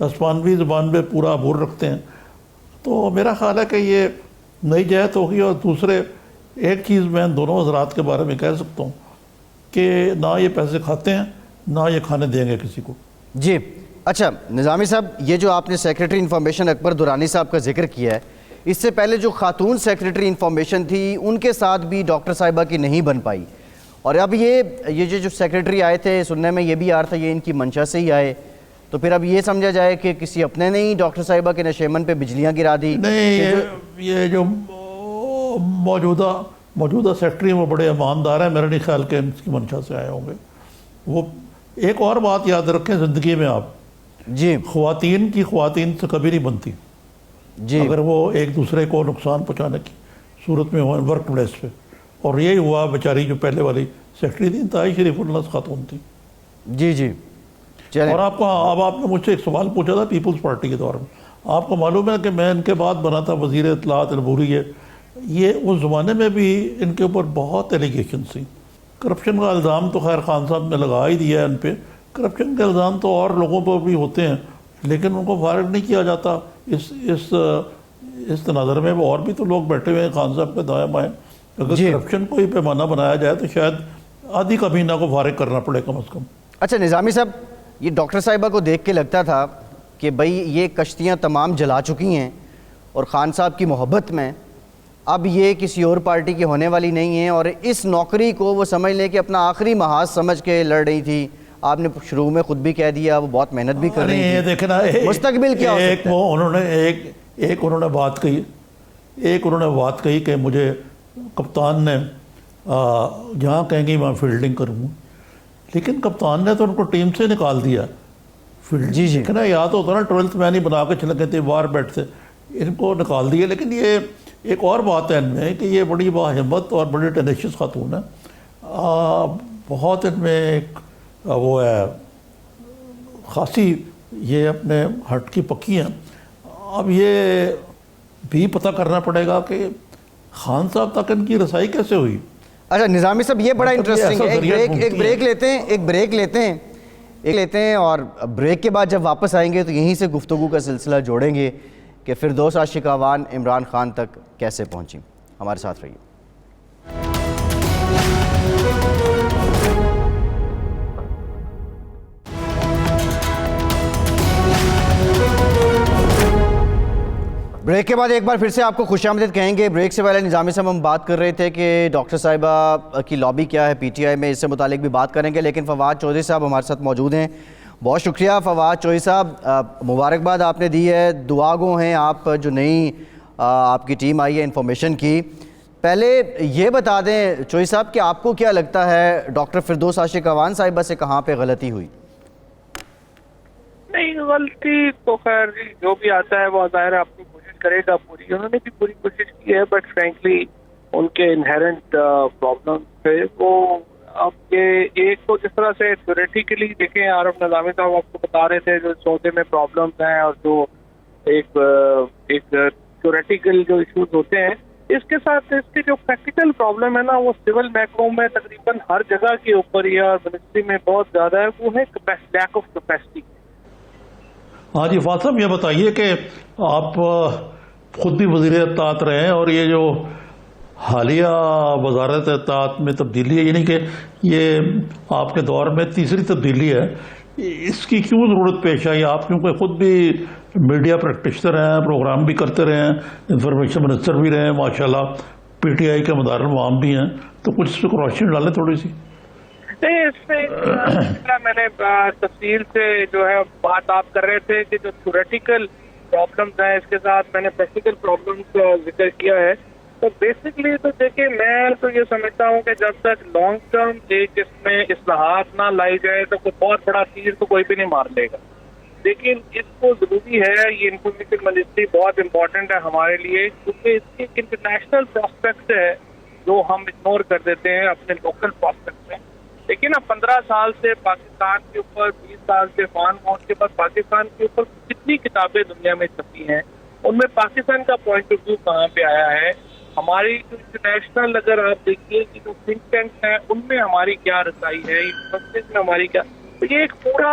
اسپانوی زبان پہ پورا عبور رکھتے ہیں. تو میرا خیال ہے کہ یہ نئی جہت ہوگی. اور دوسرے ایک چیز میں دونوں حضرات کے بارے میں کہہ سکتا ہوں کہ نہ یہ پیسے کھاتے ہیں نہ یہ کھانے دیں گے کسی کو. جی اچھا نظامی صاحب، یہ جو آپ نے سیکریٹری انفارمیشن اکبر دورانی صاحب کا ذکر کیا ہے، اس سے پہلے جو خاتون سیکریٹری انفارمیشن تھی ان کے ساتھ بھی ڈاکٹر صاحبہ کی نہیں بن پائی. اور اب یہ جو سیکریٹری آئے تھے، سننے میں یہ بھی آ رہا تھا یہ ان کی منشا سے ہی آئے، تو پھر اب یہ سمجھا جائے کہ کسی اپنے نے ہی ڈاکٹر صاحبہ کے نشیمن پہ بجلیاں گرا دی. نہیں، یہ جو موجودہ سیکرٹری ہیں وہ بڑے ایماندار ہیں. میرا نہیں خیال کہ ان کی منشا سے آئے ہوں گے. وہ ایک اور بات یاد رکھیں زندگی میں، آپ جی خواتین کی خواتین سے کبھی نہیں بنتی جی اگر وہ ایک دوسرے کو نقصان پہنچانے کی صورت میں ہوں ورک پلیس پہ. اور یہی ہوا بیچاری جو پہلے والی سیکرٹری تھی، انتہائی شریف الناس خاتون تھی. جی جی چلیں. اور اب آپ نے مجھ سے ایک سوال پوچھا تھا پیپلز پارٹی کے دور میں. آپ کو معلوم ہے کہ میں ان کے بعد بنا تھا وزیر اطلاعات العبوری ہے. یہ اس زمانے میں بھی ان کے اوپر بہت ایلیگیشن تھی. کرپشن کا الزام تو خیر خان صاحب نے لگا ہی دیا ہے ان پہ. کرپشن کے الزام تو اور لوگوں پر بھی ہوتے ہیں لیکن ان کو فارغ نہیں کیا جاتا. اس تناظر میں وہ اور بھی تو لوگ بیٹھے ہوئے ہیں خان صاحب کے دائیں بائیں. اگر کرپشن کو ہی پیمانہ بنایا جائے تو شاید آدھی کابینہ کو فارغ کرنا پڑے کم از کم. اچھا نظامی صاحب، یہ ڈاکٹر صاحبہ کو دیکھ کے لگتا تھا کہ بھئی یہ کشتیاں تمام جلا چکی ہیں اور خان صاحب کی محبت میں اب یہ کسی اور پارٹی کی ہونے والی نہیں ہیں، اور اس نوکری کو وہ سمجھ لیں کہ اپنا آخری محاذ سمجھ کے لڑ رہی تھی. آپ نے شروع میں خود بھی کہہ دیا وہ بہت محنت بھی کر رہی تھی. دیکھنا مستقبل کیا ہو سکتا ہے؟ انہوں نے بات کہی کہ مجھے کپتان نے جہاں کہیں گی میں فیلڈنگ کروں، لیکن کپتان نے تو ان کو ٹیم سے نکال دیا. جی جی دیکھنا یا تو ہوتا نا 12th مین ہی بنا کے چلے گئے تھے باہر بیٹھ سے، ان کو نکال دیا. لیکن یہ ایک اور بات ہے ان میں کہ یہ بڑی باہمت اور بڑی ٹینیشیس خاتون ہے. بہت ان میں ایک وہ ہے خاصی، یہ اپنے ہٹ کی پکی ہیں. اب یہ بھی پتہ کرنا پڑے گا کہ خان صاحب تک ان کی رسائی کیسے ہوئی. اچھا نظامی صاحب یہ بڑا انٹرسٹنگ ہے. ایک بریک لیتے ہیں اور بریک کے بعد جب واپس آئیں گے تو یہیں سے گفتگو کا سلسلہ جوڑیں گے کہ فردوس عاشقاوان عمران خان تک کیسے پہنچی. ہمارے ساتھ رہیے. بریک کے بعد ایک بار پھر سے آپ کو خوش آمدید کہیں گے. بریک سے پہلے نظامی صاحب ہم بات کر رہے تھے کہ ڈاکٹر صاحبہ کی لابی کیا ہے پی ٹی آئی میں، اس سے متعلق بھی بات کریں گے. لیکن فواد چودھری صاحب ہمارے ساتھ موجود ہیں. بہت شکریہ فواد چودھری صاحب، مبارکباد آپ نے دی ہے. دعا گو ہیں آپ جو نئی آپ کی ٹیم آئی ہے انفارمیشن کی. پہلے یہ بتا دیں چودھری صاحب کہ آپ کو کیا لگتا ہے ڈاکٹر فردوس عاشقاوان صاحبہ سے کہاں پہ غلطی ہوئی؟ نہیں، غلطی تو خیر جو بھی آتا ہے وہ ظاہر اپنی کوشش کرے گا پوری. انہوں نے بھی پوری کوشش کی ہے بٹ فرینکلی ان کے انہیرنٹ پرابلم تھے. وہ اب یہ ایک تو جس طرح سے تھیوریٹیکلی دیکھیں، عارف نظامی صاحب آپ کو بتا رہے تھے جو سودے میں پرابلمس ہیں اور جو ایک تھیوریٹیکل جو ایشوز ہوتے ہیں، اس کے ساتھ اس کے جو پریکٹیکل پرابلم ہے نا وہ سول محکموں میں تقریباً ہر جگہ کے اوپر یا منسٹری میں بہت زیادہ ہے، وہ ہے لیک آف کیپیسٹی. ہاں جی فاضل صاحب، یہ بتائیے کہ آپ خود بھی وزیر اطلاعات رہے ہیں اور یہ جو حالیہ وزارت اطلاعات میں تبدیلی ہے، یعنی کہ یہ آپ کے دور میں تیسری تبدیلی ہے، اس کی کیوں ضرورت پیش آئی؟ آپ کیونکہ خود بھی میڈیا پریکٹیشنر ہیں، پروگرام بھی کرتے رہے ہیں، انفارمیشن منسٹر بھی رہے ہیں ماشاءاللہ، پی ٹی آئی کے مدار العام بھی ہیں، تو کچھ اس پہ روشنی ڈالیں تھوڑی سی. نہیں، اس میں میں نے تفصیل سے جو ہے بات آپ کر رہے تھے کہ جو تھیوریٹیکل پرابلمس ہیں اس کے ساتھ میں نے پریکٹیکل پرابلمس کا ذکر کیا ہے. تو بیسکلی تو دیکھیں میں تو یہ سمجھتا ہوں کہ جب تک لانگ ٹرم ایک اس میں اصلاحات نہ لائی جائے تو کوئی بہت بڑا تیر تو کوئی بھی نہیں مار لے گا. لیکن اس کو ضروری ہے، یہ انفارمیشن منسٹری بہت امپورٹنٹ ہے ہمارے لیے کیونکہ اس کی انٹرنیشنل پراسپیکٹ ہے جو ہم اگنور کر دیتے ہیں اپنے لوکل پراسپیکٹ میں. لیکن اب 15 سال سے پاکستان کے اوپر، 20 سال سے فان موت کے بعد پاکستان کے اوپر کتنی کتابیں دنیا میں چھپی ہیں، ان میں پاکستان کا پوائنٹ آف ویو کہاں پہ آیا ہے. ہماری جو انٹرنیشنل اگر آپ دیکھیے کہ جو تھنک ٹینکس ہیں ان میں ہماری کیا رسائی ہے، یونیورسٹیز میں ہماری کیا، تو یہ ایک پورا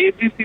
ABC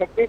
26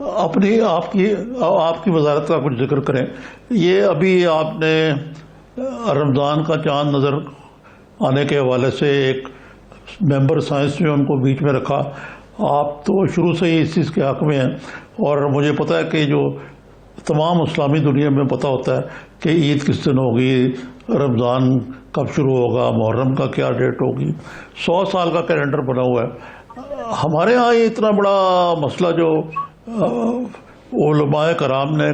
آپ کی وزارت کا کچھ ذکر کریں. یہ ابھی آپ نے رمضان کا چاند نظر آنے کے حوالے سے ایک ممبر سائنس میں ان کو بیچ میں رکھا. آپ تو شروع سے ہی اس چیز کے حق میں ہیں, اور مجھے پتہ ہے کہ جو تمام اسلامی دنیا میں پتہ ہوتا ہے کہ عید کس دن ہوگی, رمضان کب شروع ہوگا, محرم کا کیا ڈیٹ ہوگی, 100 سال کا کیلنڈر بنا ہوا ہے. ہمارے ہاں یہ اتنا بڑا مسئلہ جو علماء کرام نے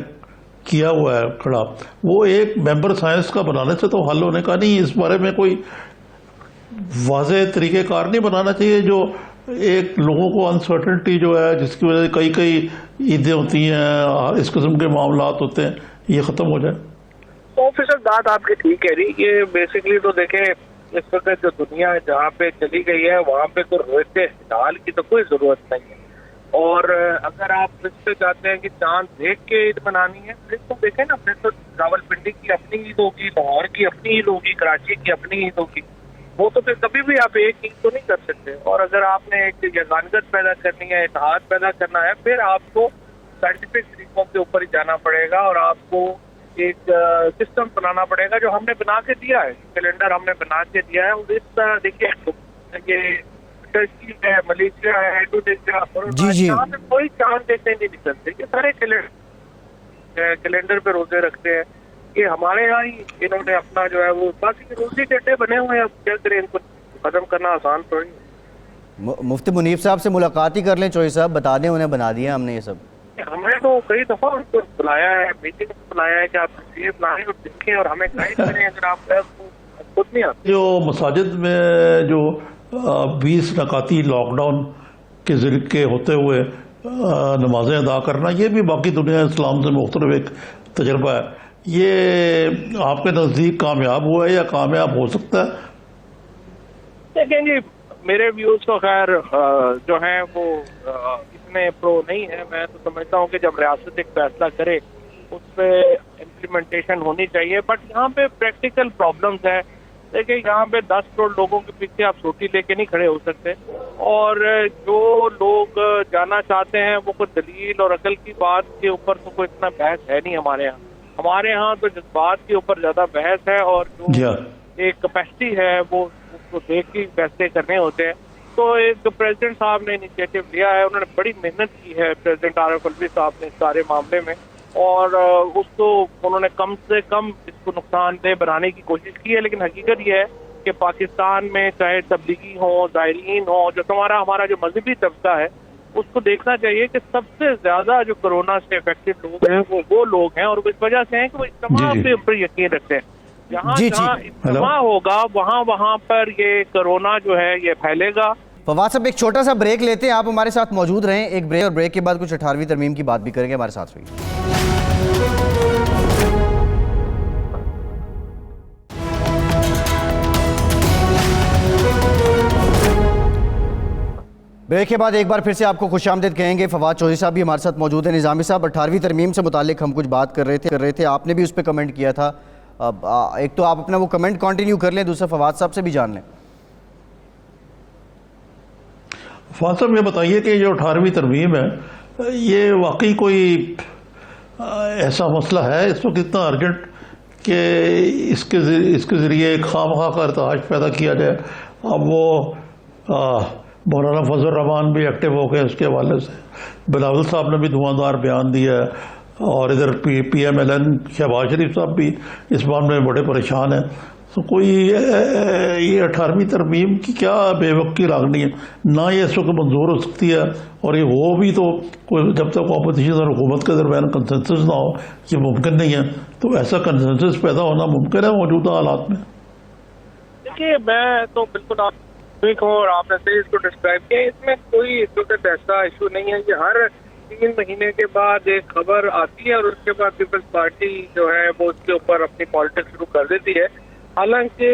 کیا ہوا ہے کھڑا, وہ ایک ممبر سائنس کا بنانے سے تو حل ہونے کا نہیں. اس بارے میں کوئی واضح طریقہ کار نہیں بنانا چاہیے جو ایک لوگوں کو انسرٹنٹی جو ہے جس کی وجہ سے کئی عیدیں ہوتی ہیں, اس قسم کے معاملات ہوتے ہیں, یہ ختم ہو جائے. 100% بات آپ کی ٹھیک کہہ رہی. یہ بیسکلی تو دیکھیں اس وقت جو دنیا جہاں پہ چلی گئی ہے وہاں پہ تو رویت ہلال کی تو کوئی ضرورت نہیں ہے. اور اگر آپ اس سے چاہتے ہیں کہ چاند دیکھ کے عید منانی ہے, پھر تو دیکھیں نا, پھر تو راول پنڈی کی اپنی عید ہوگی, لاہور کی اپنی عید ہوگی, کراچی کی اپنی عید ہوگی. وہ تو پھر کبھی بھی آپ ایک عید تو نہیں کر سکتے. اور اگر آپ نے ایک یگانگت پیدا کرنی ہے, اتحاد پیدا کرنا ہے, پھر آپ کو سائنٹیفک طریقوں کے اوپر ہی جانا پڑے گا, اور آپ کو ایک سسٹم بنانا پڑے گا جو ہم نے بنا کے دیا ہے, کیلنڈر ہم نے بنا کے دیا ہے. اور اس طرح دیکھیے یہ ٹرکی ہے, ملیشیا ہے, انڈونیشیا, یہاں پہ کوئی چاند دیکھنے نہیں نکلتے. یہ سارے کیلنڈر پہ روزے رکھتے ہیں. یہ ہمارے یہاں ہی انہوں نے اپنا جو ہے وہ باقی روزی کے اڈے بنے ہوئے ہیں. اب کیا کریں, ان کو ختم کرنا آسان تھوڑی ہے. مفتی منیب صاحب سے ملاقات ہی کر لیں, چوہی صاحب بتا دیں, انہیں بنا دیا ہم نے یہ سب. ہم نے تو کئی دفعہ ان کو بلایا ہے, میٹنگ بلایا ہے کہ آپ تشریف لائیں اور دیکھیں اور ہمیں گائیڈ کریں. اگر آپ خود نہیں آتے. جو مساجد میں جو 20 نکاتی لاک ڈاؤن کے ذریعے کے ہوتے ہوئے نمازیں ادا کرنا, یہ بھی باقی دنیا اسلام سے مختلف ایک تجربہ ہے. یہ آپ کے نزدیک کامیاب ہوا ہے یا کامیاب ہو سکتا ہے؟ دیکھیں جی, میرے ویوز تو خیر جو ہیں وہ اتنے پرو نہیں ہیں. میں تو سمجھتا ہوں کہ جب ریاست ایک فیصلہ کرے اس پہ امپلیمنٹیشن ہونی چاہیے. بٹ یہاں پہ پریکٹیکل پرابلمز ہیں. دیکھیں یہاں پہ 10 کروڑ لوگوں کے پیچھے آپ سوٹی لے کے نہیں کھڑے ہو سکتے, اور جو لوگ جانا چاہتے ہیں وہ کوئی دلیل اور عقل کی بات کے اوپر تو کوئی اتنا بحث ہے نہیں ہمارے یہاں. ہمارے ہاں تو جذبات کے اوپر زیادہ بحث ہے, اور جو ایک کیپیسٹی ہے وہ اس کو دیکھ کے فیصلے کرنے ہوتے ہیں. تو ایک پریزیڈنٹ صاحب نے انیشیٹو لیا ہے, انہوں نے بڑی محنت کی ہے پریزیڈنٹ عارف الوی صاحب نے اس سارے معاملے میں, اور اس کو انہوں نے کم سے کم اس کو نقصان دہ بنانے کی کوشش کی ہے. لیکن حقیقت یہ ہے کہ پاکستان میں چاہے تبلیغی ہوں, زائرین ہوں, جو ہمارا جو مذہبی طبقہ ہے, اس کو دیکھنا چاہیے کہ سب سے زیادہ جو کرونا سے افیکٹڈ لوگ ہیں وہ لوگ ہیں, اور اس وجہ سے ہیں کہ وہ اجتماع کے اوپر یقین رکھتے ہیں. جہاں اجتماع ہوگا وہاں پر یہ کرونا جو ہے یہ پھیلے گا. فواد صاحب ایک چھوٹا سا بریک لیتے ہیں, آپ ہمارے ساتھ موجود رہیں. ایک بریک, اور بریک کے بعد کچھ 18ویں ترمیم کی بات بھی کریں گے. ہمارے ساتھ رہیے. بریک کے بعد ایک بار پھر سے آپ کو خوش آمدید کہیں گے. فواد چودھری صاحب بھی ہمارے ساتھ موجود ہیں. نظامی صاحب 18ویں ترمیم سے متعلق ہم کچھ بات کر رہے تھے, آپ نے بھی اس پہ کمنٹ کیا تھا. ایک تو آپ اپنا وہ کمنٹ کنٹینیو کر لیں, دوسرا فواد صاحب سے بھی جان لیں. فواد صاحب یہ بتائیے کہ جو 18ویں ترمیم ہے یہ واقعی کوئی ایسا مسئلہ ہے اس وقت اتنا ارجنٹ کہ اس کے ذریعے ایک خواہ کا ارتعاش پیدا کیا جائے؟ اب وہ مولانا فضل الرحمان بھی ایکٹیو ہو گئے اس کے حوالے سے, بلاول صاحب نے بھی دھواں بیان دیا ہے, اور ادھر P M L N Shahbaz Sharif صاحب بھی اس معاملے میں بڑے پریشان ہیں. تو کوئی یہ 18ویں ترمیم کی کیا بے وقتی راگنی ہے؟ نہ یہ اس وقت منظور ہو سکتی ہے, اور یہ ہو بھی تو جب تک اپوزیشن اور حکومت کے درمیان کنسنسس نہ ہو یہ ممکن نہیں ہے. تو ایسا کنسنسس پیدا ہونا ممکن ہے موجودہ حالات میں؟ دیکھیے میں تو بالکل آپ ٹھیک ہوں, اور آپ نے صحیح اس کو ڈسکرائب کیا. اس میں کوئی اس وقت ایسا ایشو نہیں ہے. یہ ہر 3 مہینے کے بعد ایک خبر آتی ہے اور اس کے بعد پیپلز پارٹی جو ہے وہ اس کے اوپر اپنی پالیٹکس شروع کر دیتی ہے. حالانکہ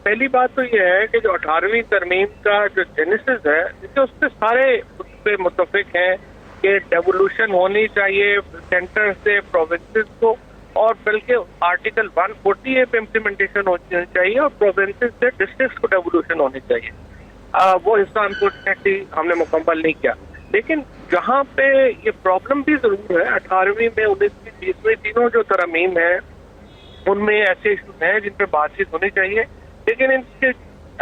پہلی بات تو یہ ہے کہ جو 18ویں ترمیم کا جو جینیسس ہے اس پہ سارے اس پہ متفق ہیں کہ ڈیولوشن ہونی چاہیے سینٹر سے پروونسز کو, اور بلکہ آرٹیکل 140 پہ امپلیمنٹیشن ہونی چاہیے, اور پروونسز سے ڈسٹرکٹس کو ڈیولوشن ہونی چاہیے. وہ حصہ انفارچونیٹلی ہم نے مکمل نہیں کیا. لیکن جہاں پہ یہ پرابلم بھی ضرور ہے 18ویں میں 19ویں 20ویں تینوں جو ترامیم ہیں ان میں ایسے ایشوز ہیں جن پہ بات چیت ہونی چاہیے، لیکن ان سے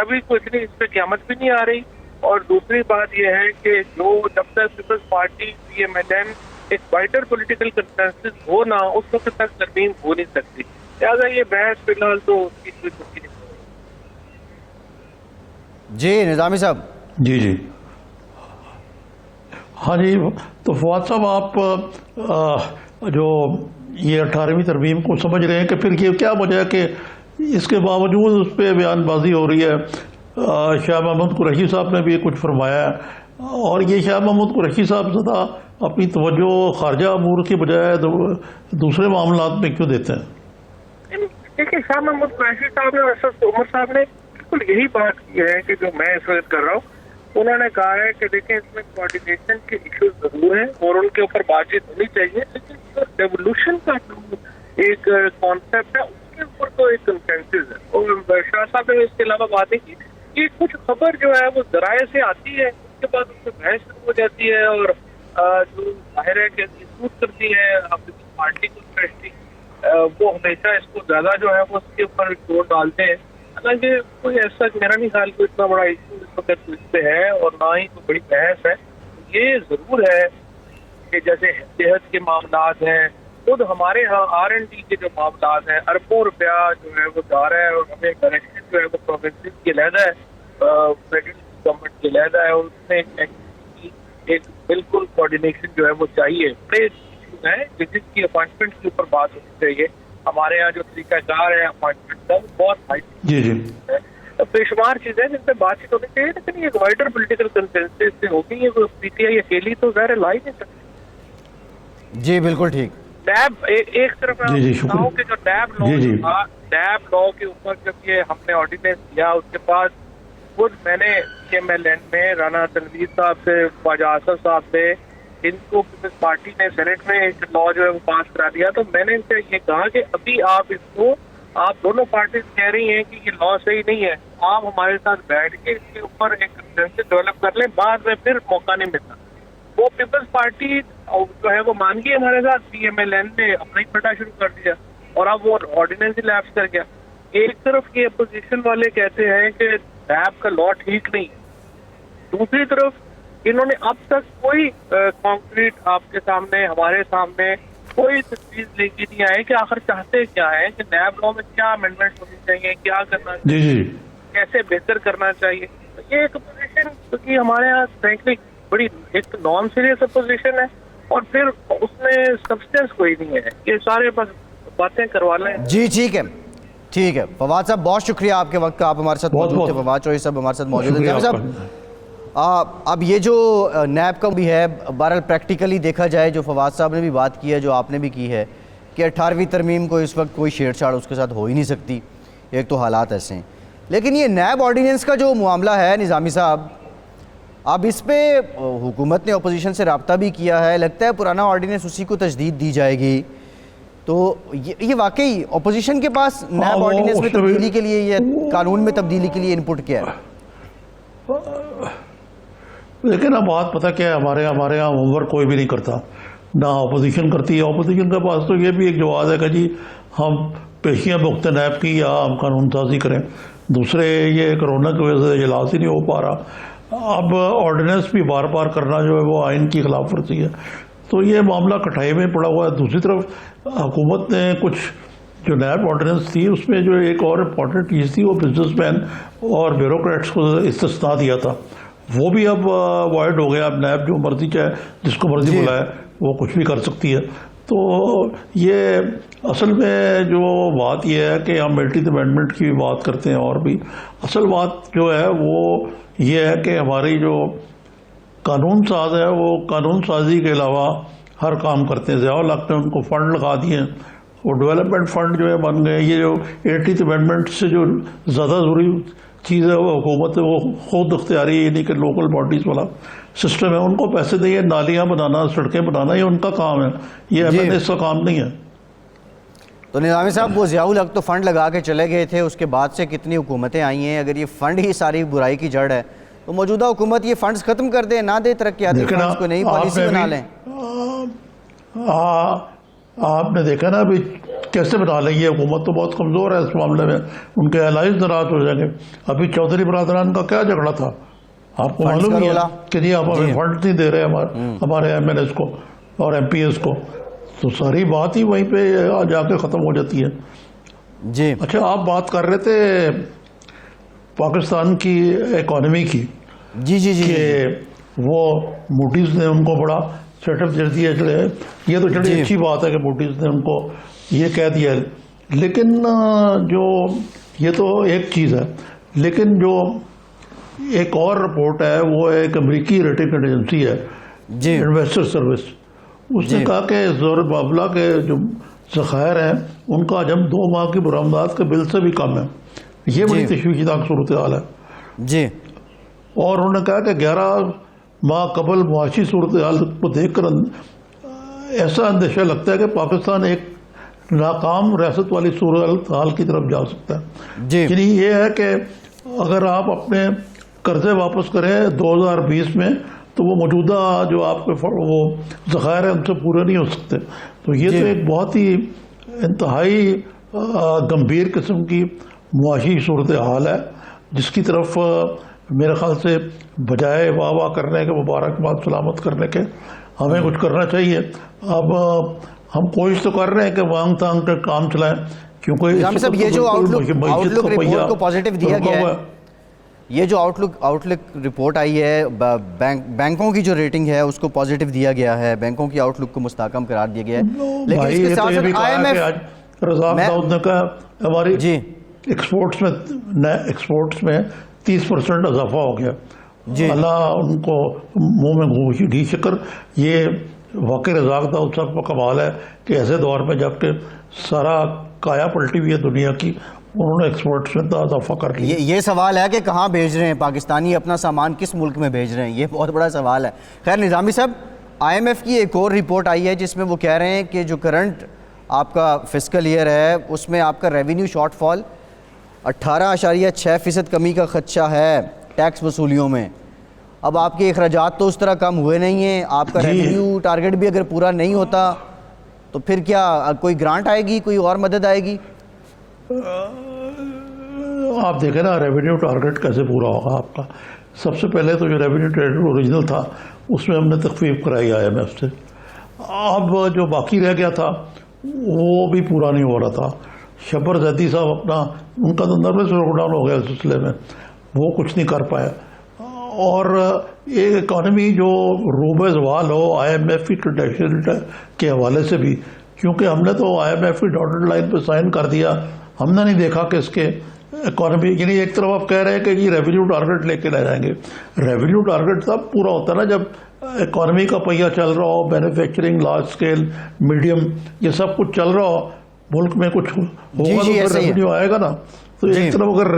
ابھی کوئی اتنی اس پہ قیامت بھی نہیں آ رہی. اور دوسری بات یہ ہے کہ جو جب تک پیپلز پارٹی PMLN ایک وائڈر پولیٹیکل کنسنسس ہو نہ اس وقت تک ترمیم ہو نہیں سکتی. لہٰذا یہ بحث فی الحال تو اس کی کوئی ترقی نہیں. جی نظامی صاحب. جی جی ہاں جی، تو فواد صاحب آپ جو یہ 18ویں ترمیم کو سمجھ رہے ہیں کہ پھر یہ کیا وجہ ہے کہ اس کے باوجود اس پہ بیان بازی ہو رہی ہے؟ شاہ محمود قریشی صاحب نے بھی کچھ فرمایا ہے، اور یہ شاہ محمود قریشی صاحب زیادہ اپنی توجہ خارجہ امور کی بجائے دوسرے معاملات میں کیوں دیتے ہیں؟ دیکھیے شاہ محمود قریشی صاحب نے اسد عمر صاحب نے بالکل یہی بات کی ہے کہ جو میں اس وقت کر رہا ہوں. انہوں نے کہا ہے کہ دیکھیں اس میں کوآرڈینیشن کے ایشوز ضرور ہیں اور ان کے اوپر بات چیت ہونی چاہیے، لیکن جو ڈیولوشن کا ایک کانسیپٹ ہے اس کے اوپر تو ایک کنسنسس ہے. اور شاہ صاحب نے اس کے علاوہ بات نہیں کی کہ کچھ خبر جو ہے وہ ذرائع سے آتی ہے، اس کے بعد اس سے بحث شروع ہو جاتی ہے اور جو ظاہر ہے کہ سوٹ کرتی ہے آپ پارٹی کو اسپیشلی وہ ہمیشہ اس کو زیادہ جو ہے وہ اس کے اوپر زور ڈالتے ہیں. حالانکہ کوئی ایسا میرا نہیں خیال کوئی اتنا بڑا ایشو اس وقت اس پہ ہے اور نہ ہی کوئی بڑی بحث ہے. یہ ضرور ہے کہ جیسے صحت کے معاملات ہیں، خود ہمارے ہاں R&D کے جو معاملات ہیں اربوں روپیہ جو ہے وہ جا رہا ہے اور ہمیں ڈائریکشن جو ہے وہ پروونسز کی علیحدہ ہے، فیڈرل گورنمنٹ کی علیحدہ ہے، اور اس میں ایک بالکل کوآرڈینیشن جو ہے وہ چاہیے. بڑے ایشوز ہیں جس کی اپوائنٹمنٹ کے اوپر بات ہونی چاہیے. ہمارے یہاں جو طریقہ کار ہے اپوائنٹمنٹ کا وہ بہت ہائی جی جی بے شمار چیزیں جن پہ بات چیت ہونی چاہیے، لیکن یہ وائڈر پولیٹیکل کنسنسس سے ہوگی. یہ PTI اکیلی تو ظاہر لا ہی نہیں سکتی. جی بالکل ٹھیک. نیب ایک طرف میں بتاؤں کہ جو نیب لا تھا، نیب لا کے اوپر جب یہ ہم نے آرڈیننس دیا اس کے بعد خود میں نے PMLN میں رانا تنویر صاحب سے، خواجہ آصف صاحب سے، ان کو پیپلز پارٹی نے سینٹ میں ایک لا جو ہے وہ پاس کرا دیا. تو میں نے ان سے یہ کہا کہ ابھی آپ اس کو، آپ دونوں پارٹیز کہہ رہی ہیں کہ یہ لا صحیح نہیں ہے، آپ ہمارے ساتھ بیٹھ کے اس کے اوپر ایک کنسنسس ڈیولپ کر لیں، بعد میں پھر موقع نہیں ملتا. وہ پیپلز پارٹی جو ہے وہ مان گئی ہمارے ساتھ، PMLN نے اپنا ہی پھٹا شروع کر دیا اور اب وہ آرڈیننس ہی لیپس کر گیا. ایک طرف یہ اپوزیشن والے کہتے ہیں کہ نیب کا لا ٹھیک نہیں ہے، دوسری طرف انہوں نے اب تک کوئی کانکریٹ آپ کے سامنے، ہمارے سامنے کوئی تجویز لے کے نہیں آئے کہ آخر چاہتے کیا ہے، کہ نیب لا میں کیا امینڈمنٹ ہونی چاہیے، کیا کرنا چاہیے، کیسے بہتر کرنا چاہیے. یہ ایک اپوزیشن کیونکہ ہمارے یہاں فرینکلی بڑی ایک نان سیریس اپوزیشن ہے اور پھر اس میں سبسٹینس کوئی نہیں ہے، یہ سارے بس باتیں کروا لیں. جی ٹھیک ہے ٹھیک ہے. فواد صاحب بہت شکریہ آپ کے وقت کا، آپ ہمارے ساتھ موجود تھے. فواد چوہدری صاحب ہمارے ساتھ موجود ہیں. صاحب اب یہ جو نیب کا بھی ہے، بہرحال پریکٹیکلی دیکھا جائے جو فواد صاحب نے بھی بات کی ہے، جو آپ نے بھی کی ہے، کہ 18ویں ترمیم کو اس وقت کوئی چھیڑ چھاڑ اس کے ساتھ ہو ہی نہیں سکتی، ایک تو حالات ایسے ہیں. لیکن یہ نیب آرڈیننس کا جو معاملہ ہے نظامی صاحب، اب اس پہ حکومت نے اپوزیشن سے رابطہ بھی کیا ہے، لگتا ہے پرانا آرڈیننس اسی کو تجدید دی جائے گی. تو یہ واقعی اپوزیشن کے پاس نیب آرڈیننس میں تبدیلی کے لیے، یہ قانون میں تبدیلی کے لیے انپٹ کیا ہے؟ لیکن اب بات پتہ کیا ہے، ہمارے یہاں ہوم ورک کوئی بھی نہیں کرتا، نہ اپوزیشن کرتی ہے. اپوزیشن کے پاس تو یہ بھی ایک جواز ہے کہ جی ہم پیشیاں بخت نیب کی یا ہم قانون سازی کریں. دوسرے یہ کرونا کی وجہ سے اجلاس ہی نہیں ہو پا رہا. اب آرڈیننس بھی بار بار کرنا جو ہے وہ آئین کی خلاف ورزی ہے. تو یہ معاملہ کٹھائی میں پڑا ہوا ہے. دوسری طرف حکومت نے کچھ جو نیب آرڈیننس تھی اس میں جو ایک اور امپورٹنٹ چیز تھی وہ بزنس مین اور بیوروکریٹس کو استثناء دیا تھا، وہ بھی اب وائڈ ہو گیا. اب نیب جو مرضی چاہے جس کو مرضی بلائے وہ کچھ بھی کر سکتی ہے. تو یہ اصل میں جو بات یہ ہے کہ ہم 18th امینڈمنٹ کی بات کرتے ہیں، اور بھی اصل بات جو ہے وہ یہ ہے کہ ہماری جو قانون ساز ہے وہ قانون سازی کے علاوہ ہر کام کرتے ہیں. ضیاء الحق نے ان کو فنڈ لگا دیے، وہ ڈیولپمنٹ فنڈ جو ہے بن گئے. یہ جو 18th امینڈمنٹ سے جو زیادہ ضروری چیز ہے وہ حکومت ہے، وہ خود اختیاری، یعنی کہ لوکل باڈیز والا سسٹم ہے. ان کو پیسے دیں، نالیاں بنانا، سڑکیں بنانا، یہ ان کا کام ہے، یہ MNS کا کام نہیں ہے. تو نظامی صاحب وہ ضیاء الحق تو فنڈ لگا کے چلے گئے تھے، اس کے بعد سے کتنی حکومتیں آئی ہیں. اگر یہ فنڈ ہی ساری برائی کی جڑ ہے تو موجودہ حکومت یہ فنڈز ختم کر دے، نہ دے ترقیاتی فنڈز کو، نئی پالیسی بنا لیں. آپ نے دیکھا نا ابھی کیسے بنا لیں. یہ حکومت تو بہت کمزور ہے اس معاملے میں، ان کے الائز ناراض ہو جائیں گے. ابھی چودھری برادران کا کیا جھگڑا تھا آپ کو معلوم ہی ہے کہ جی آپ ہمیں فنڈ نہیں دے رہے ہمارے ایم ایل ایز کو اور ایم پی ایز کو. تو ساری بات ہی وہیں پہ جا کے ختم ہو جاتی ہے. جی اچھا، آپ بات کر رہے تھے پاکستان کی اکانومی کی، جی جی جی کہ وہ موڈیز نے ان کو بڑا سیٹ اپ دے دیا. یہ تو چڑی اچھی بات ہے کہ موڈیز نے ان کو یہ کہہ دیا ہے، لیکن جو یہ تو ایک چیز ہے، لیکن جو ایک اور رپورٹ ہے وہ ایک امریکی ریٹنگ ایجنسی ہے جی انویسٹر سروس. اس نے کہا کہ زور بابلہ کے جو ذخائر ہیں ان کا حجم 2 ماہ کی برآمدات کے بل سے بھی کم ہے. یہ بڑی تشویشناک صورتحال ہے. جی اور انہوں نے کہا کہ 11 ماہ قبل معاشی صورتحال کو دیکھ کر ایسا اندیشہ لگتا ہے کہ پاکستان ایک ناکام ریاست والی صورتحال کی طرف جا سکتا ہے. جی یعنی یہ ہے کہ اگر آپ اپنے قرضے واپس کریں 2020 میں تو وہ موجودہ جو آپ کے وہ ذخائر ہیں ان سے پورے نہیں ہو سکتے. تو یہ تو ایک بہت ہی انتہائی گمبھیر قسم کی معاشی صورتحال ہے، جس کی طرف میرے خیال سے بجائے واہ واہ کرنے کے، مبارکباد سلامت کرنے کے، ہمیں کچھ کرنا چاہیے. اب ہم کوشش تو کر رہے ہیں کہ وانگ تانگ کے کام چلائیں، کیونکہ یہ جو آؤٹ لک رپورٹ کو پازیٹیو دیا گیا ہے، یہ جو آؤٹ لک رپورٹ آئی ہے بینکوں کی جو ریٹنگ ہے اس کو پازیٹیو دیا گیا ہے، بینکوں کی آؤٹ لک کو مستحکم قرار دیا گیا ہے. لیکن اس کے ساتھ ساتھ آئی ایم ایف، رزاق داؤد نے کہا ہماری ایکسپورٹس میں 30% اضافہ ہو گیا. اللہ ان کو منہ میں گھی شکر. یہ واقعی رزاق داؤد صاحب کا کمال ہے کہ ایسے دور میں جب کہ سارا کایا پلٹی ہوئی ہے دنیا کی، انہوں نے ایکسپورٹس میں اضافہ کر لیا. یہ سوال ہے کہ کہاں بھیج رہے ہیں پاکستانی اپنا سامان، کس ملک میں بھیج رہے ہیں، یہ بہت بڑا سوال ہے. خیر نظامی صاحب، آئی ایم ایف کی ایک اور رپورٹ آئی ہے جس میں وہ کہہ رہے ہیں کہ جو کرنٹ آپ کا فسکل ایئر ہے اس میں آپ کا ریونیو شارٹ فال 18.6% کمی کا خدشہ ہے ٹیکس وصولیوں میں. اب آپ کے اخراجات تو اس طرح کم ہوئے نہیں ہیں، آپ کا ریونیو ٹارگٹ بھی اگر پورا نہیں ہوتا تو پھر کیا کوئی گرانٹ آئے گی، کوئی اور مدد آئے گی؟ آپ دیکھیں نا ریونیو ٹارگٹ کیسے پورا ہوگا آپ کا. سب سے پہلے تو جو ریونیو ٹارگٹ اوریجنل تھا اس میں ہم نے تخفیف کرائی آئی ایم ایف سے. اب جو باقی رہ گیا تھا وہ بھی پورا نہیں ہو رہا تھا. شبر زیدی صاحب اپنا ان کا تو نروس بریک ڈاؤن ہو گیا اس سلسلے میں، وہ کچھ نہیں کر پائے. اور ایک اکانومی جو روبے زوال ہو آئی ایم ایف کی ٹریڈیشن کے حوالے سے بھی، کیونکہ ہم نے تو آئی ایم ایف کی ڈاٹڈ لائن پہ سائن کر دیا، ہم نے نہیں دیکھا کہ اس کے اکانومی، یعنی ایک طرف آپ کہہ رہے ہیں کہ یہ ریونیو ٹارگٹ لے کے لے جائیں گے. ریونیو ٹارگٹ تب پورا ہوتا ہے نا جب اکانومی کا پہیہ چل رہا ہو، مینوفیکچرنگ، لارج اسکیل، میڈیم، یہ سب کچھ چل رہا ہو، ملک میں کچھ ہوگا تو پھر ریونیو آئے گا نا. تو ایک طرف اگر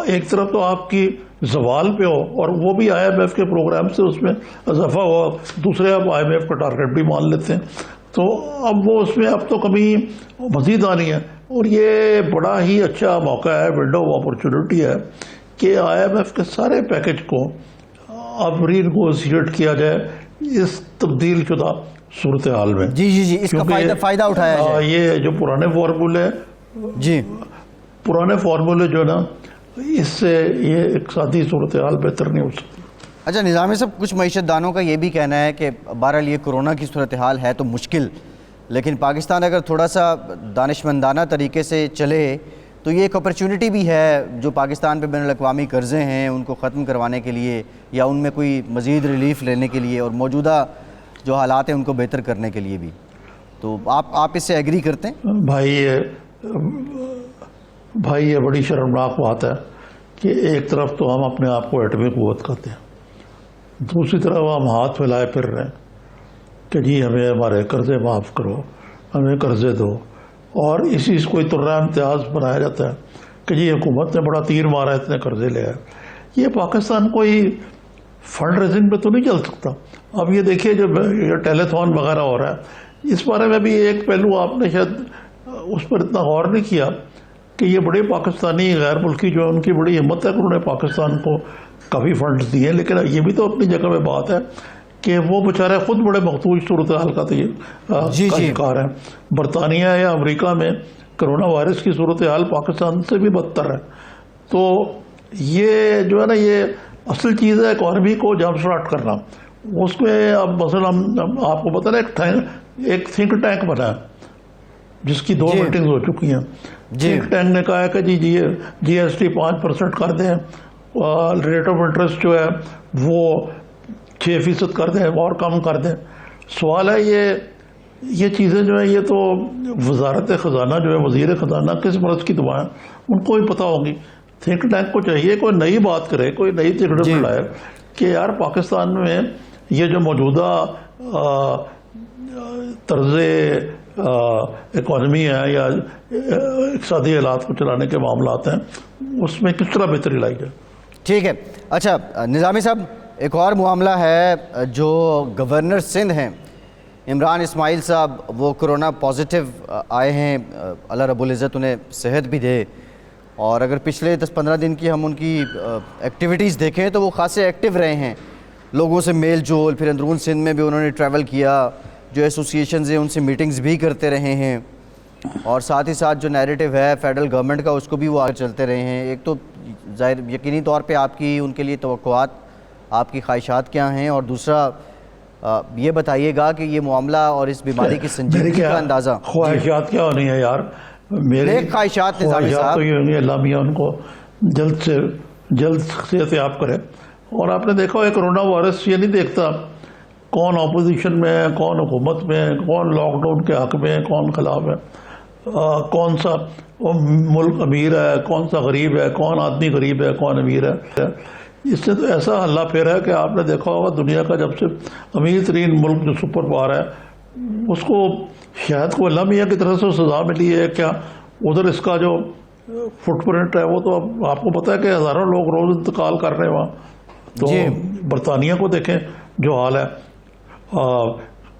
ایک طرف تو آپ کی زوال پہ ہو اور وہ بھی آئی ایم ایف کے پروگرام سے اس میں اضافہ ہوا، دوسرے آپ آئی ایم ایف کا ٹارگٹ بھی مان لیتے ہیں، تو اب وہ اس میں اب تو کمی مزید آنی ہے. اور یہ بڑا ہی اچھا موقع ہے، ونڈو آف اپرچونٹی ہے کہ آئی ایم ایف کے سارے پیکج کو اب ری نیگوشیٹ کیا جائے اس تبدیل شدہ صورتحال میں. جی اس کا فائدہ اٹھایا جائے. یہ جو پرانے فارمولے پرانے فارمولے جو نا اس سے یہ اقتصادی صورتحال بہتر نہیں ہو سکتی. اچھا نظامی صاحب، کچھ معیشت دانوں کا یہ بھی کہنا ہے کہ بہرحال یہ کورونا کی صورتحال ہے تو مشکل، لیکن پاکستان اگر تھوڑا سا دانشمندانہ طریقے سے چلے تو یہ ایک اپرچونٹی بھی ہے جو پاکستان پہ بین الاقوامی قرضے ہیں ان کو ختم کروانے کے لیے یا ان میں کوئی مزید ریلیف لینے کے لیے اور موجودہ جو حالات ہیں ان کو بہتر کرنے کے لیے بھی. تو آپ اس سے ایگری کرتے ہیں؟ بھائی یہ بڑی شرمناک بات ہے کہ ایک طرف تو ہم اپنے آپ کو ایٹمی قوت کہتے ہیں، دوسری طرف ہم ہاتھ پھیلائے پھر رہے ہیں کہ جی ہمیں ہمارے قرضے معاف کرو، ہمیں قرضے دو، اور اس چیز کو اتنا امتیاز بنایا جاتا ہے کہ جی حکومت نے بڑا تیر مارا ہے، اتنے قرضے لے آئے. یہ پاکستان کوئی فنڈ ریزنگ پہ تو نہیں چل سکتا. اب یہ دیکھیے جب یہ ٹیلی تھون وغیرہ ہو رہا ہے، اس بارے میں بھی ایک پہلو آپ نے شاید اس پر اتنا غور نہیں کیا کہ یہ بڑے پاکستانی غیر ملکی جو ہے ان کی بڑی ہمت ہے کہ انہوں نے پاکستان کو کافی فنڈز دیے، لیکن یہ بھی تو اپنی جگہ پہ بات ہے کہ وہ بیچارے خود بڑے مخدوش صورتحال کا شکار ہیں۔ برطانیہ یا امریکہ میں کرونا وائرس کی صورتحال پاکستان سے بھی بدتر ہے۔ تو یہ جو ہے نا، یہ اصل چیز ہے اکانومی کو جمپ اسٹارٹ کرنا۔ اس میں اب مثلا آپ کو پتہ نا ایک تھنک ٹینک بنا ہے جس کی 2 میٹنگز ہو چکی ہیں۔ تھنک ٹینک نے کہا ہے کہ جی ایس ٹی 5% کر دیں، ریٹ آف انٹرسٹ جو ہے وہ 6% کر دیں اور کم کر دیں۔ سوال ہے یہ چیزیں جو ہیں یہ تو وزارت خزانہ جو ہے، وزیر خزانہ کس مرض کی دعائیں ان کو ہی پتہ ہوگی۔ تھنک ٹینک کو چاہیے کوئی نئی بات کرے، کوئی نئی تھیوری بڑھائے کہ یار پاکستان میں یہ جو موجودہ طرز اکانومی ہے یا اقتصادی حالات کو چلانے کے معاملات ہیں، اس میں کس طرح بہتری لائی جائے۔ ٹھیک ہے، اچھا نظامی صاحب، ایک اور معاملہ ہے جو گورنر سندھ ہیں عمران اسماعیل صاحب، وہ کرونا پازیٹیو آئے ہیں، اللہ رب العزت انہیں صحت بھی دے، اور اگر پچھلے 10-15 دن کی ہم ان کی ایکٹیویٹیز دیکھیں تو وہ خاصے ایکٹیو رہے ہیں، لوگوں سے میل جول، پھر اندرون سندھ میں بھی انہوں نے ٹریول کیا، جو ایسوسیشنز ہیں ان سے میٹنگز بھی کرتے رہے ہیں، اور ساتھ ہی ساتھ جو نیریٹو ہے فیڈرل گورنمنٹ کا اس کو بھی وہ آگے چلتے رہے ہیں۔ ایک تو ظاہر یقینی طور پہ آپ کی ان کے لیے توقعات، آپ کی خواہشات کیا ہیں، اور دوسرا یہ بتائیے گا کہ یہ معاملہ اور اس بیماری کی سنجیدگی کا اندازہ۔ خواہشات کیا ہونی ہے یار، میری خواہشات نظامی خواہشات صاحب تو یہ ہوں گی اللہ میاں ان کو جلد سے جلد صحت یاب کرے۔ اور آپ نے دیکھا ہے کرونا وائرس یہ نہیں دیکھتا کون اپوزیشن میں ہے، کون حکومت میں ہے، کون لاک ڈاؤن کے حق میں ہے، کون خلاف ہے، کون سا ملک امیر ہے، کون سا غریب ہے، کون آدمی غریب ہے، کون امیر ہے۔ اس سے تو ایسا ہلا پھیرا ہے کہ آپ نے دیکھا ہوگا دنیا کا جب سے امیر ترین ملک جو سپر پاور ہے اس کو شاید کو اللہ میاں کی طرف سے سزا ملی ہے کیا، ادھر اس کا جو فٹ پرنٹ ہے وہ تو آپ کو پتہ ہے کہ ہزاروں لوگ روز انتقال کر رہے ہیں وہاں۔ تو برطانیہ کو دیکھیں جو حال ہے،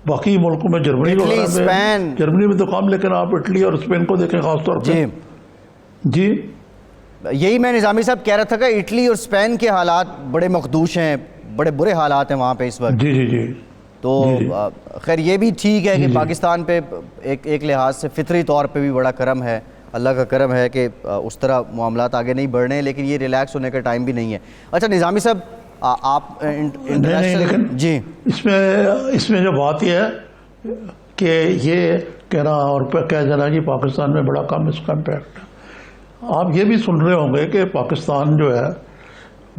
باقی ملکوں میں جرمنی وغیرہ میں، جرمنی میں تو کم، لیکن آپ اٹلی اور اسپین کو دیکھیں خاص طور پہ۔ جی یہی میں نظامی صاحب کہہ رہا تھا کہ اٹلی اور اسپین کے حالات بڑے مخدوش ہیں، بڑے برے حالات ہیں وہاں پہ اس وقت۔ جی تو خیر یہ بھی ٹھیک ہے کہ پاکستان پہ ایک لحاظ سے فطری طور پہ بھی بڑا کرم ہے، اللہ کا کرم ہے کہ اس طرح معاملات آگے نہیں بڑھ رہے ہیں، لیکن یہ ریلیکس ہونے کا ٹائم بھی نہیں ہے۔ اچھا نظامی صاحب آپ لیکن جی اس میں جو بات یہ ہے کہ یہ کہنا اور کہہ جانا جی پاکستان میں بڑا کم اس کا امپیکٹ ہے۔ آپ یہ بھی سن رہے ہوں گے کہ پاکستان جو ہے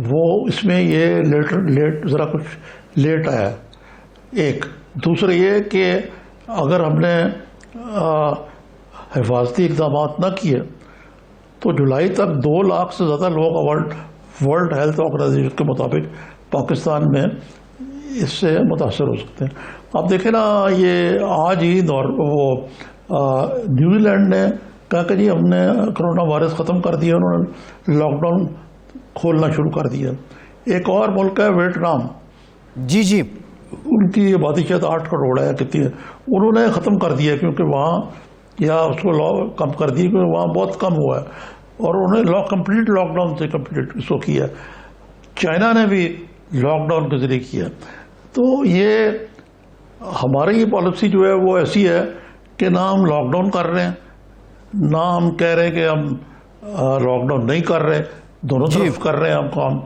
وہ اس میں یہ لیٹ ذرا کچھ لیٹ آیا ہے، ایک دوسرا یہ کہ اگر ہم نے حفاظتی اقدامات نہ کیے تو جولائی تک 2 لاکھ سے زیادہ لوگ ورلڈ ہیلتھ آرگنائزیشن کے مطابق پاکستان میں اس سے متاثر ہو سکتے ہیں۔ آپ دیکھیں نا، یہ آج ہی نیوزی لینڈ نے کہا کہ جی ہم نے کرونا وائرس ختم کر دیا، انہوں نے لاک ڈاؤن کھولنا شروع کر دیا۔ ایک اور ملک ہے ویتنام، جی ان کی آبادی شاید 8 کروڑ ہے کتنی ہے، انہوں نے ختم کر دیا کیونکہ وہاں یا اس کو کم کر دی کیونکہ وہاں بہت کم ہوا ہے، اور انہوں نے کمپلیٹ لاک ڈاؤن سے کمپلیٹ اس کو کیا۔ چائنا نے بھی لاک ڈاؤن کے ذریعے کیا۔ تو یہ ہماری پالیسی جو ہے وہ ایسی ہے کہ نہ ہم لاک ڈاؤن کر رہے ہیں، نہ ہم کہہ رہے ہیں کہ ہم لاک ڈاؤن نہیں کر رہے، دونوں طرف کر رہے ہیں ہم کام،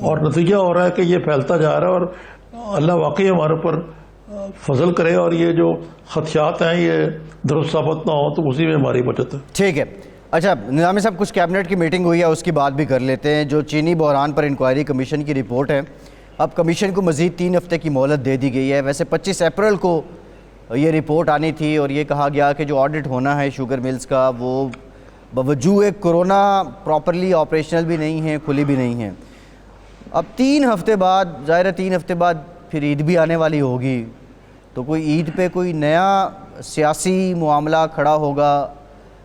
اور نتیجہ ہو رہا ہے کہ یہ پھیلتا جا رہا ہے، اور اللہ واقعی ہمارے اوپر فضل کرے اور یہ جو خدشات ہیں یہ درست ثابت نہ ہو تو اسی میں ہماری بچت ہے۔ ٹھیک ہے۔ اچھا نظامی صاحب، کچھ کیبنٹ کی میٹنگ ہوئی ہے، اس کی بات بھی کر لیتے ہیں۔ جو چینی بحران پر انکوائری کمیشن کی رپورٹ ہے، اب کمیشن کو مزید 3 ہفتے کی مہلت دے دی گئی ہے۔ ویسے 25 اپریل کو یہ رپورٹ آنی تھی، اور یہ کہا گیا کہ جو آڈٹ ہونا ہے شوگر ملز کا وہ بوجود کرونا پراپرلی آپریشنل بھی نہیں ہے، کھلی بھی نہیں ہے۔ اب 3 ہفتے بعد، ظاہر ہے 3 ہفتے بعد پھر عید بھی آنے والی ہوگی، تو کوئی عید پہ کوئی نیا سیاسی معاملہ کھڑا ہوگا،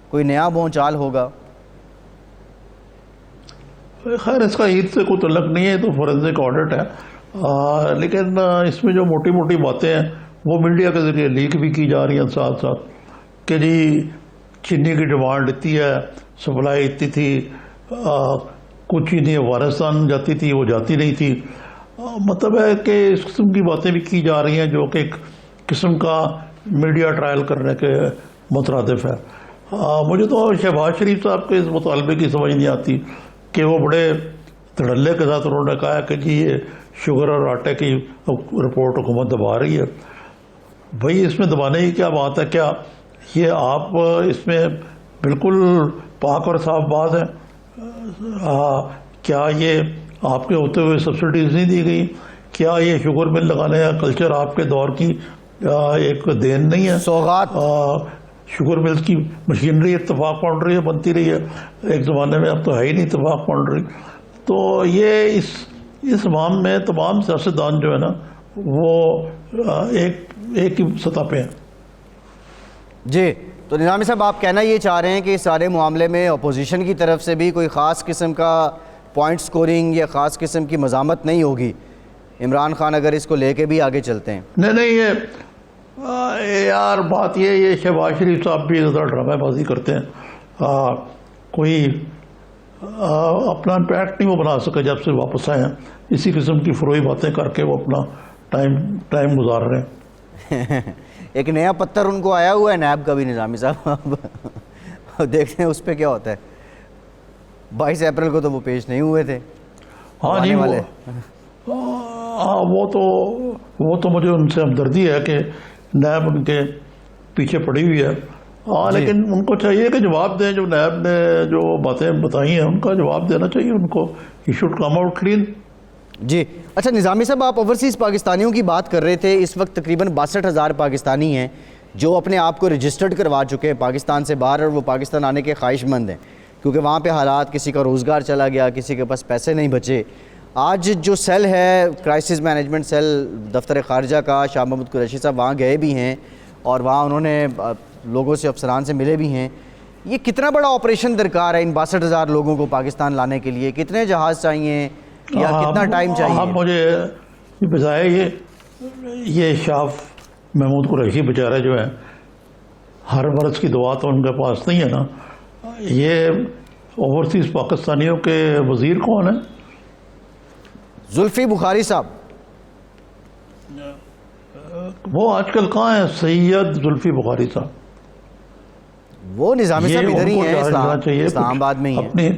کوئی نیا بونچال ہوگا؟ خیر اس کا عید سے کوئی تعلق نہیں ہے، تو فورنزک آڈٹ ہے، لیکن اس میں جو موٹی موٹی باتیں ہیں وہ میڈیا کے ذریعے لیک بھی کی جا رہی ہیں ساتھ ساتھ کہ جی چینی کی ڈیمانڈ اتنی ہے، سپلائی اتنی تھی، کچھ چینی افغانستان جاتی تھی، وہ جاتی نہیں تھی. مطلب ہے کہ اس قسم کی باتیں بھی کی جا رہی ہیں جو کہ ایک قسم کا میڈیا ٹرائل کرنے کے مترادف ہے. مجھے تو شہباز شریف صاحب کے اس مطالبے کی سمجھ نہیں آتی کہ وہ بڑے دھڑلے کے ساتھ انہوں نے کہا کہ جی یہ شوگر اور آٹے کی رپورٹ حکومت دبا رہی ہے. بھائی اس میں دبانے کی کیا بات ہے؟ کیا یہ آپ اس میں بالکل پاک اور صاف بات ہے؟ کیا یہ آپ کے ہوتے ہوئے سبسڈیز نہیں دی گئی؟ کیا یہ شوگر مل لگانے کا کلچر آپ کے دور کی ایک دین نہیں ہے؟ سوغات شوگر ملز کی مشینری اتفاق پاؤنڈری بنتی رہی ہے ایک زمانے میں، اب تو ہے ہی نہیں اتفاق پاؤنڈری. تو یہ اس عوام میں تمام سیاستدان جو ہے نا وہ ایک ہی سطح پہ ہیں. جی تو نظامی صاحب آپ کہنا یہ چاہ رہے ہیں کہ اس سارے معاملے میں اپوزیشن کی طرف سے بھی کوئی خاص قسم کا پوائنٹ سکورنگ یا خاص قسم کی مزاحمت نہیں ہوگی عمران خان اگر اس کو لے کے بھی آگے چلتے ہیں؟ نہیں یار بات یہ شہباز شریف صاحب بھی ذرا ڈرامہ بازی کرتے ہیں. کوئی اپنا امپیکٹ نہیں وہ بنا سکے جب سے واپس آئے ہیں. اسی قسم کی فروئی باتیں کر کے وہ اپنا ٹائم گزار رہے ہیں. ایک نیا پتھر ان کو آیا ہوا ہے نیب کا بھی نظامی صاحب، دیکھتے ہیں اس پہ کیا ہوتا ہے. 22 اپریل کو تو وہ پیش نہیں ہوئے تھے. ہاں جی وہ تو مجھے ان سے ہمدردی ہے کہ نیب ان کے پیچھے پڑی ہوئی ہے. لیکن ان کو چاہیے کہ جواب دیں. جو نیب نے جو باتیں بتائی ہیں ان کا جواب دینا چاہیے ان کو. He should come out clean. جی اچھا نظامی صاحب، آپ اوورسیز پاکستانیوں کی بات کر رہے تھے. اس وقت تقریباً 62,000 پاکستانی ہیں جو اپنے آپ کو رجسٹرڈ کروا چکے ہیں پاکستان سے باہر، اور وہ پاکستان آنے کے خواہش مند ہیں کیونکہ وہاں پہ حالات، کسی کا روزگار چلا گیا، کسی کے پاس پیسے نہیں بچے. آج جو سیل ہے کرائسس مینجمنٹ سیل دفتر خارجہ کا، شاہ محمود قریشی صاحب وہاں گئے بھی ہیں اور وہاں انہوں نے لوگوں سے، افسران سے ملے بھی ہیں. یہ کتنا بڑا آپریشن درکار ہے ان 62,000 لوگوں کو پاکستان لانے کے لیے؟ کتنے جہاز چاہیے یا کتنا ٹائم چاہیے؟ اب مجھے یہ بتائے یہ شاہ محمود قریشی بیچارے جو ہیں، ہر مرض کی دوا تو ان کے پاس نہیں ہے نا. یہ اوورسیز پاکستانیوں کے وزیر کون ہیں؟ زلفی بخاری صاحب. وہ آج کل کہاں ہیں؟ سید زلفی بخاری صاحب. وہ نظامی صاحب ادھر ہی ہیں، اسلام آباد میں ہی ہیں.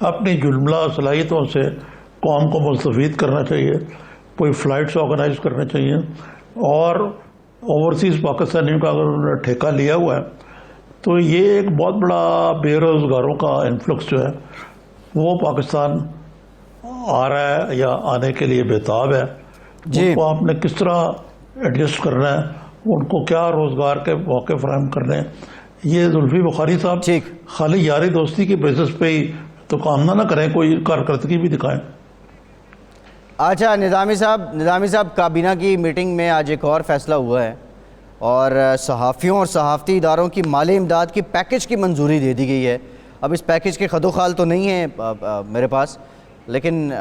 اپنی جملہ صلاحیتوں سے قوم کو مستفید کرنا چاہیے. کوئی فلائٹس آرگنائز کرنا چاہیے. اور اوورسیز پاکستانیوں کا اگر انہوں نے ٹھیکہ لیا ہوا ہے تو یہ ایک بہت بڑا بے روزگاروں کا انفلکس جو ہے وہ پاکستان آ رہا ہے یا آنے کے لیے بےتاب ہے. ان کو آپ نے کس طرح ایڈجسٹ کرنا ہے، ان کو کیا روزگار کے موقع فراہم کرنے ہیں. یہ زلفی بخاری صاحب خالی یاری دوستی کی بیسس پہ ہی تو کام نہ کریں، کوئی کارکردگی بھی دکھائیں. اچھا نظامی صاحب کابینہ کی میٹنگ میں آج ایک اور فیصلہ ہوا ہے اور صحافیوں اور صحافتی اداروں کی مالی امداد کی پیکج کی منظوری دے دی گئی ہے. اب اس پیکج کے خد و خال تو نہیں ہے میرے پاس، لیکن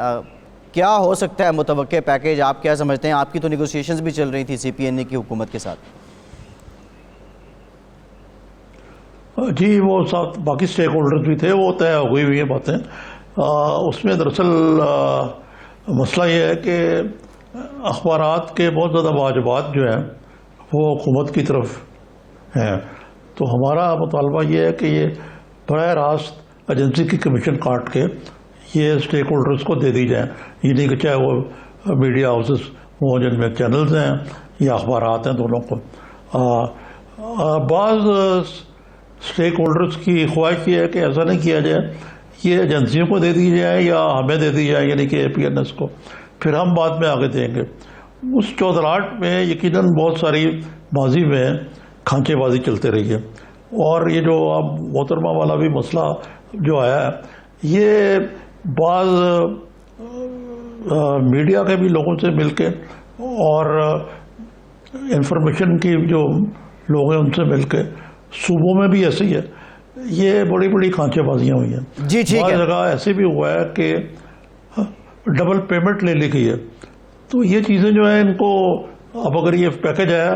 کیا ہو سکتا ہے متوقع پیکج؟ آپ کیا سمجھتے ہیں؟ آپ کی تو نیگوسیشنز بھی چل رہی تھی سی پی این اے کی حکومت کے ساتھ. جی وہ ساتھ باقی سٹیک ہولڈرز بھی تھے، وہ طے ہوئی ہوئی ہیں باتیں. اس میں دراصل مسئلہ یہ ہے کہ اخبارات کے بہت زیادہ واجبات جو ہیں وہ حکومت کی طرف ہیں. تو ہمارا مطالبہ یہ ہے کہ یہ براہ راست ایجنسی کی کمیشن کاٹ کے یہ سٹیک ہولڈرز کو دے دی جائیں. یہ نہیں کہ چاہے وہ میڈیا ہاؤسز ہوں جن میں چینلز ہیں یا اخبارات ہیں، دونوں کو. بعض سٹیک ہولڈرز کی خواہش یہ ہے کہ ایسا نہیں کیا جائے، یہ ایجنسیوں کو دے دی جائے یا ہمیں دے دی جائے، یعنی کہ اے پی این ایس کو، پھر ہم بعد میں آگے دیں گے. اس چودراہٹ میں یقیناً بہت ساری ماضی میں کھانچے بازی چلتے رہی ہے. اور یہ جو اب محترمہ والا بھی مسئلہ جو آیا ہے، یہ بعض میڈیا کے بھی لوگوں سے مل کے اور انفارمیشن کی جو لوگ ہیں ان سے مل کے، صوبوں میں بھی ایسے ہی ہے، یہ بڑی بڑی کھانچے بازیاں ہوئی ہیں. جی ٹھیک ہے. بعض جگہ ایسے بھی ہوا ہے کہ ڈبل پیمنٹ لے لی گئی ہے. تو یہ چیزیں جو ہیں ان کو اب اگر یہ پیکج آیا